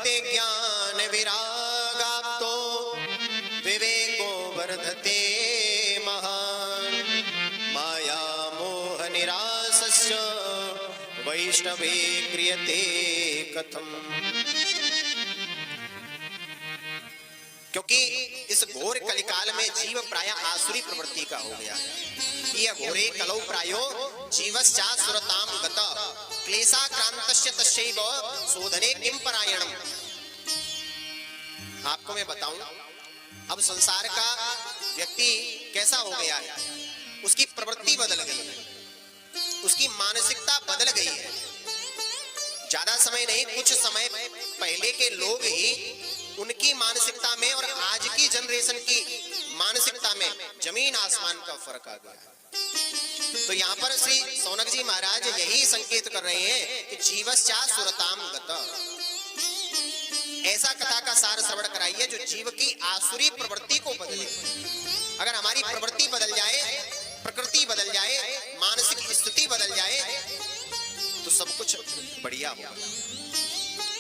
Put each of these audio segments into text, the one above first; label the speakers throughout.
Speaker 1: भक्ति ज्ञान विरागाप्तो विवेको वर्धते महान् माया मोह निरासस्य वैष्णवे क्रियते कथम। क्योंकि इस घोर कलिकाल में जीव प्राय आसुरी प्रवृत्ति का हो गया है। ये घोरे कलौ प्रायो जीवश्चा सुरताम गत क्लेशाक्रांतस्य तस्यैव शोधने किम परायणम। आपको मैं बताऊं, अब संसार का व्यक्ति कैसा हो गया है, उसकी प्रवृत्ति बदल गई है, उसकी मानसिकता बदल गई है। ज्यादा समय नहीं, कुछ समय पहले के लोग ही उनकी मानसिकता में और आज की जनरेशन की मानसिकता में जमीन आसमान का फर्क आ गया है। तो यहाँ पर श्री सौनक जी महाराज यही संकेत कर रहे हैं कि जीवश्चा सुरताम गत। ऐसा कथा का सार श्रवण कराइए जो जीव की आसुरी प्रवृत्ति को बदले। अगर हमारी प्रवृत्ति बदल जाए, प्रकृति बदल जाए, मानसिक स्थिति बदल जाए तो सब कुछ बढ़िया होगा।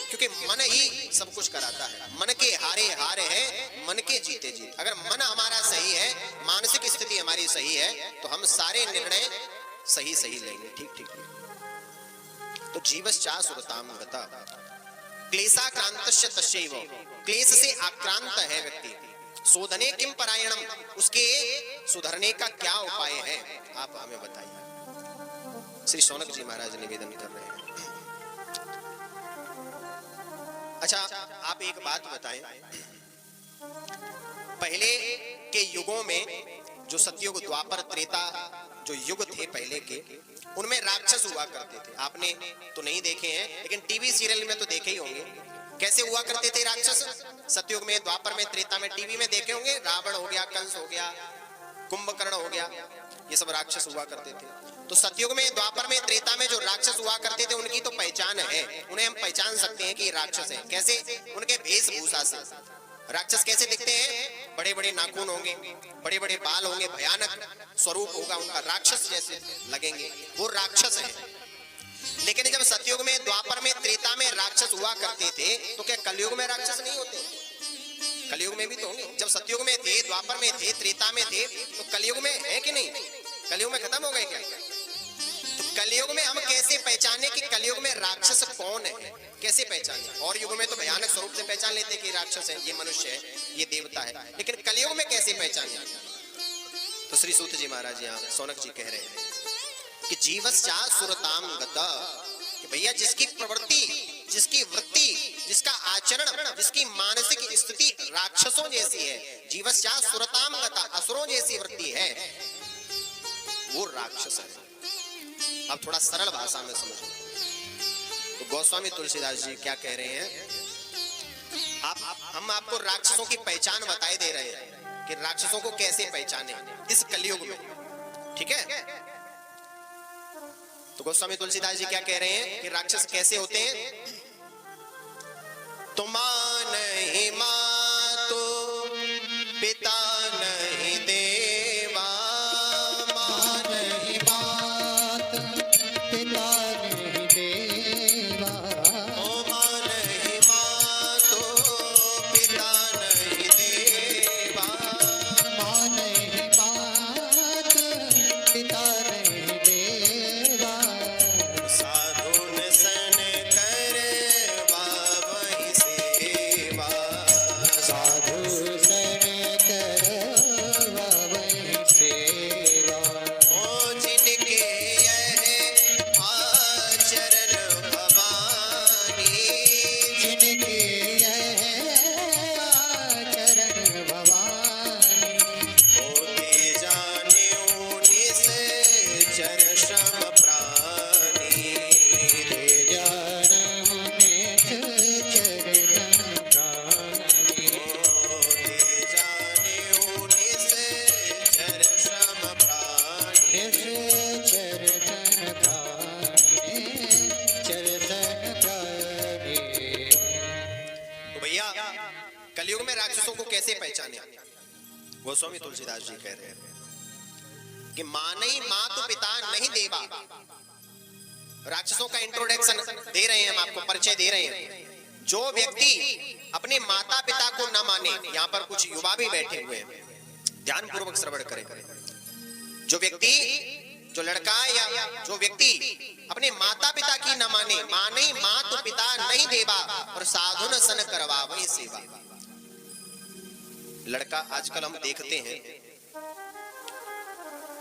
Speaker 1: क्योंकि मन ही सब कुछ कराता है। मन के हारे हार है, मन के जीते जीत। अगर मन हमारा सही है, मानसिक स्थिति हमारी सही है, तो हम सारे निर्णय सही सही लेंगे, ठीक ठीक। तो जीवश्चा सुरताम गता क्लेशाक्रांतस्य तस्यैव। क्लेश से आक्रांत है व्यक्ति, शोधने किम परायणम, उसके सुधरने का क्या उपाय है, आप हमें बताइए। श्री सौनक जी महाराज निवेदन कर रहे हैं। अच्छा, आप एक बात बताएं, पहले के युगों में जो सतयुग, द्वापर, त्रेता जो युग थे पहले के, उनमें राक्षस हुआ करते थे। आपने तो नहीं देखे हैं, लेकिन टीवी सीरियल में तो देखे ही होंगे। कैसे हुआ करते थे राक्षस? सतयुग में, द्वापर में, त्रेता में टीवी में देखे होंगे। रावण हो गया, कंस हो गया, कुंभकर्ण हो गया, ये सब राक्षस हुआ करते थे। तो सतयुग में, द्वापर में, त्रेता में जो राक्षस हुआ करते थे उनकी तो पहचान है, उन्हें हम पहचान सकते हैं कि राक्षस है। कैसे? उनके वेशभूषा से। राक्षस कैसे दिखते हैं? बड़े बड़े नाखून होंगे, बड़े बड़े बाल होंगे, भयानक स्वरूप होगा उनका, राक्षस जैसे लगेंगे, वो राक्षस है। लेकिन जब सतयुग में, द्वापर में, त्रेता में राक्षस हुआ करते थे तो क्या कलयुग में राक्षस नहीं होते? कलयुग में भी तो होंगे। जब सतयुग में थे, द्वापर में थे, त्रेता में थे, तो कलयुग में है कि नहीं? कलयुग में खत्म हो गए क्या? तो कलयुग में हम कैसे पहचाने कि कलयुग में राक्षस कौन है? कैसे पहचाने? और युग में तो भयानक स्वरूप से पहचान लेते कि राक्षस है, ये मनुष्य है, ये देवता है, लेकिन कलयुग में कैसे पहचाने? तो श्री सूत जी महाराज यहाँ सौनक जी कह रहे हैं कि जीवश्चा सुरताम गत, कि भैया जिसकी प्रवृत्ति, जिसकी वृत्ति, जिसका आचरण, जिसकी मानसिक स्थिति राक्षसों जैसी है, जीवश्चा सुरताम गता, असुरों जैसी वृत्ति है, वो राक्षस है। अब थोड़ा सरल भाषा में समझो तो गोस्वामी तुलसीदास जी क्या कह रहे हैं? हम आपको राक्षसों की पहचान बताए दे रहे हैं कि राक्षसों को कैसे पहचाने इस कलयुग में, ठीक है? तो गोस्वामी तुलसीदास जी क्या कह रहे हैं कि राक्षस कैसे होते हैं? तो मां नहीं मातो, पिता नहीं देवा, मां नहीं मात, पिता नहीं देवा, ओ मां नहीं मातो, पिता नहीं देवा, मां नहीं मात, पिता नहीं देवा, साधुन सन करवा वही सेवा, साधु सन करवा वही सेवा, ओ जिनके यह आचरण भवानी, जिनके यह आचरण भवानी, होते जाने निस चर श्रम प्राणी, ते जानहु निस चरण प्राणी, होते जाने निस चर श्रम प्राणी, निस चरण प्राणी, चरण प्राणी। तो भैया कलयुग में राक्षसों को कैसे पहचाने? गोस्वामी तुलसीदास जी कह रहे हैं कि मां नहीं मातु, पिता नहीं देवा। राक्षसों का इंट्रोडक्शन दे रहे हैं, हम आपको परिचय दे रहे हैं। जो व्यक्ति अपने माता पिता को न माने, यहाँ पर कुछ युवा भी बैठे हुए हैं, ध्यान पूर्वक श्रवण करें। जो व्यक्ति, जो लड़का या जो व्यक्ति अपने माता पिता की न माने, माने मात पिता नहीं देवा और साधुन सन करवा वही सेवा। लड़का आजकल हम देखते हैं,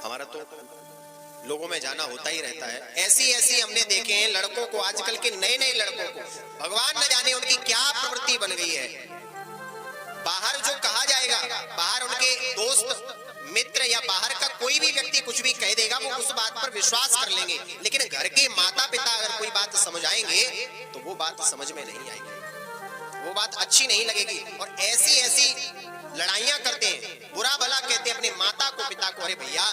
Speaker 1: हमारा तो लोगों में जाना होता ही रहता है, ऐसी हमने देखे हैं लड़कों को, आजकल के नए नए लड़कों को भगवान न जाने उनकी क्या प्रवृत्ति बन गई है। बाहर जो कहा जाएगा, बाहर उनके दोस्त मित्र या बाहर का कोई भी व्यक्ति कुछ भी कह देगा, वो उस बात पर विश्वास कर लेंगे, लेकिन घर के माता पिता अगर कोई बात समझाएंगे तो वो बात समझ में नहीं आएगी, वो बात अच्छी नहीं लगेगी। और ऐसी लड़ाइयां करते हैं, बुरा भला कहते हैं अपने माता को पिता को। अरे भैया,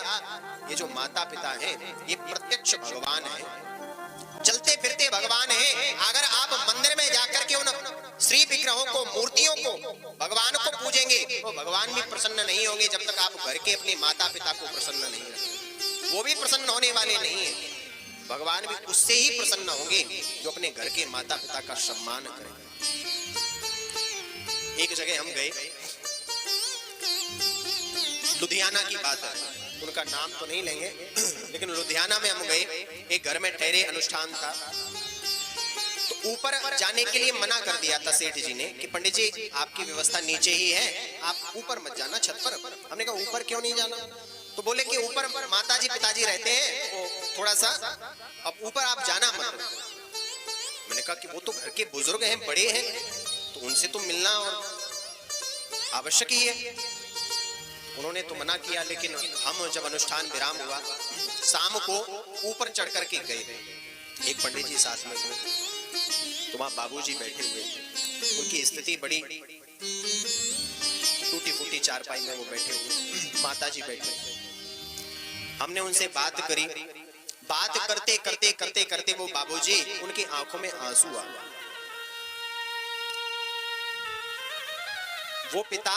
Speaker 1: ये जो माता पिता हैं ये प्रत्यक्ष भगवान है, चलते फिरते भगवान है। अगर आप मंदिर में जाकर के उन श्री विग्रहों को, मूर्तियों को, भगवान को पूजेंगे तो भगवान भी प्रसन्न नहीं होंगे जब तक आप घर के अपने माता पिता को प्रसन्न नहीं रखें। वो भी प्रसन्न होने वाले नहीं है, भगवान भी उससे ही प्रसन्न होंगे जो अपने घर के माता पिता का सम्मान करेंगे। एक जगह हम गए, लुधियाना की बात है, उनका नाम तो नहीं लेंगे, लेकिन लुधियाना में हम गए, एक घर में ठहरे, अनुष्ठान था, तो ऊपर जाने के लिए मना कर दिया था सेठ जी ने कि पंडित जी आपकी व्यवस्था नीचे ही है, आप ऊपर मत जाना छत पर। हमने कहा ऊपर क्यों नहीं जाना? तो बोले कि ऊपर माताजी पिताजी रहते हैं, वो थोड़ा सा, अब ऊपर आप जाना मत। मैंने कहा कि वो तो घर के बुजुर्ग हैं, बड़े हैं, तो उनसे तो मिलना और आवश्यक ही है। उन्होंने तो मना किया, लेकिन हम जब अनुष्ठान विराम हुआ, शाम को ऊपर चढ़ करके गए, एक पंडित जी साथ में हुए, तो वहां बाबूजी बैठे हुए थे, उनकी स्थिति बड़ी टूटी फूटी, चारपाई में वो बैठे हुए, माताजी बैठे। हमने उनसे बात करी, बात करते करते करते करते वो बाबूजी, उनकी आंखों में आंसू आ गए। वो पिता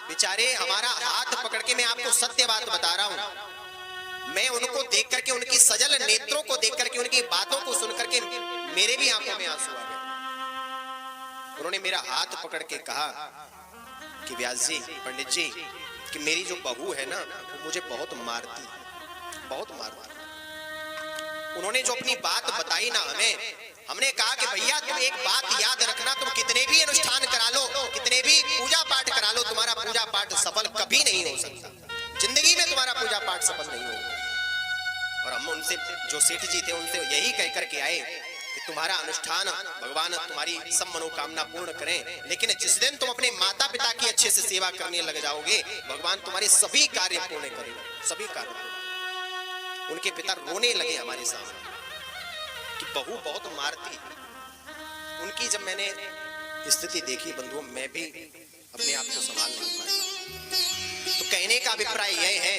Speaker 1: बेचारे हमारा हाथ पकड़ के, मैं आपको सत्य बात बता रहा हूं, मैं उनको देख करके, उनकी सजल नेत्रों को देख करके, उनकी बातों को सुन करके मेरे भी आंखों में आंसू आ गए। उन्होंने मेरा हाथ पकड़ के कहा कि व्यास जी, पंडित जी, कि मेरी जो बहू है ना, वो मुझे बहुत मारती, बहुत मारती। उन्होंने जो अपनी बात बताई ना हमें, हमने कहा कि भैया तुम एक बात याद रखना, तुम कितने भी अनुष्ठान करा लो, कितने भी पूजा पाठ करा लो, तुम्हारा पूजा पाठ सफल कभी नहीं हो सकता, जिंदगी में तुम्हारा पूजा पाठ सफल नहीं होगा। और हम उनसे, जो सेठ जी थे, उनसे यही कह करके आए कि तुम्हारा अनुष्ठान भगवान तुम्हारी सब मनोकामना पूर्ण करें, लेकिन जिस दिन तुम अपने माता पिता की अच्छे से सेवा करने लग जाओगे, भगवान तुम्हारे सभी कार्य पूर्ण करेंगे, सभी कार्य। उनके पिता रोने लगे हमारे सामने कि बहू बहुत मारती। उनकी जब मैंने स्थिति देखी बंधुओं, मैं भी अपने आप को संभाल नहीं पाया। तो कहने का अभिप्राय यह है,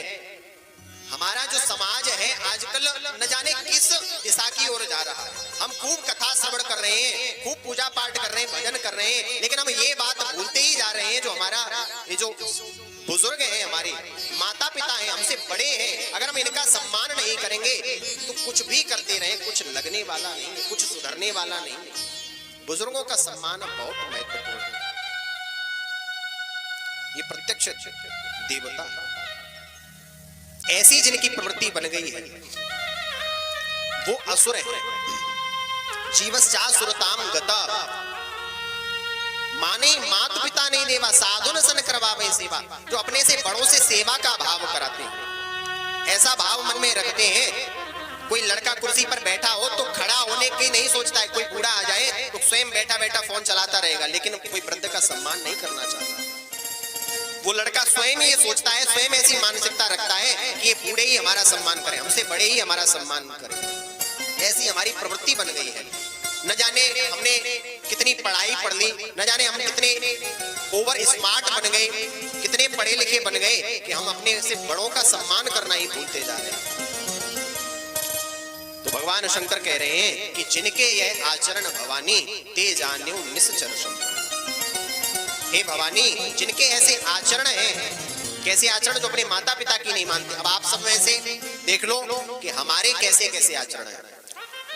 Speaker 1: हमारा जो समाज है आजकल न जाने किस दिशा की ओर जा रहा है। हम खूब कथा श्रवण कर रहे हैं, खूब पूजा पाठ कर रहे हैं, भजन कर रहे हैं, लेकिन हम ये बात भूलते ही जा रहे हैं, जो हमारा ये जो बुजुर्ग हैं, हमारे माता पिता हैं, हमसे बड़े हैं, अगर हम इनका सम्मान नहीं करेंगे तो कुछ भी करते रहे, कुछ लगने वाला नहीं, कुछ सुधरने वाला नहीं। बुजुर्गों का सम्मान बहुत महत्वपूर्ण है। ये प्रत्यक्ष देवता ऐसी जिनकी प्रवृत्ति बन गई है, वो असुर है। जीवस्या सुरताम गता, माने मात पिता नहीं देवा, साधुन सन करवावे सेवा, जो अपने से बड़ों से सेवा का भाव कराते हैं, ऐसा भाव मन में रखते हैं। कोई लड़का कुर्सी पर बैठा हो तो खड़ा होने की नहीं सोचता है, कोई बूढ़ा आ जाए तो स्वयं बैठा बैठा फोन चलाता रहेगा, लेकिन कोई वृद्ध का सम्मान नहीं करना चाहता। वो लड़का स्वयं ये सोचता है, स्वयं ऐसी मानसिकता रखता है कि ये बूढ़े ही हमारा सम्मान करें, हमसे बड़े ही हमारा सम्मान करें। ऐसी हमारी प्रवृत्ति बन गई है। न जाने हमने कितनी पढ़ाई पढ़ ली, न जाने हम कितने ओवर स्मार्ट बन गए, कितने पढ़े लिखे बन गए कि हम अपने से बड़ों का सम्मान करना ही भूलते जा रहे हैं। तो भगवान शंकर कह रहे हैं कि जिनके यह आचरण भवानी ते जान्यो निश्चर शंकर। हे भवानी, जिनके ऐसे आचरण हैं, कैसे आचरण, जो अपने माता पिता की नहीं मानते। अब आप सब में से देख लो कि हमारे कैसे कैसे आचरण है।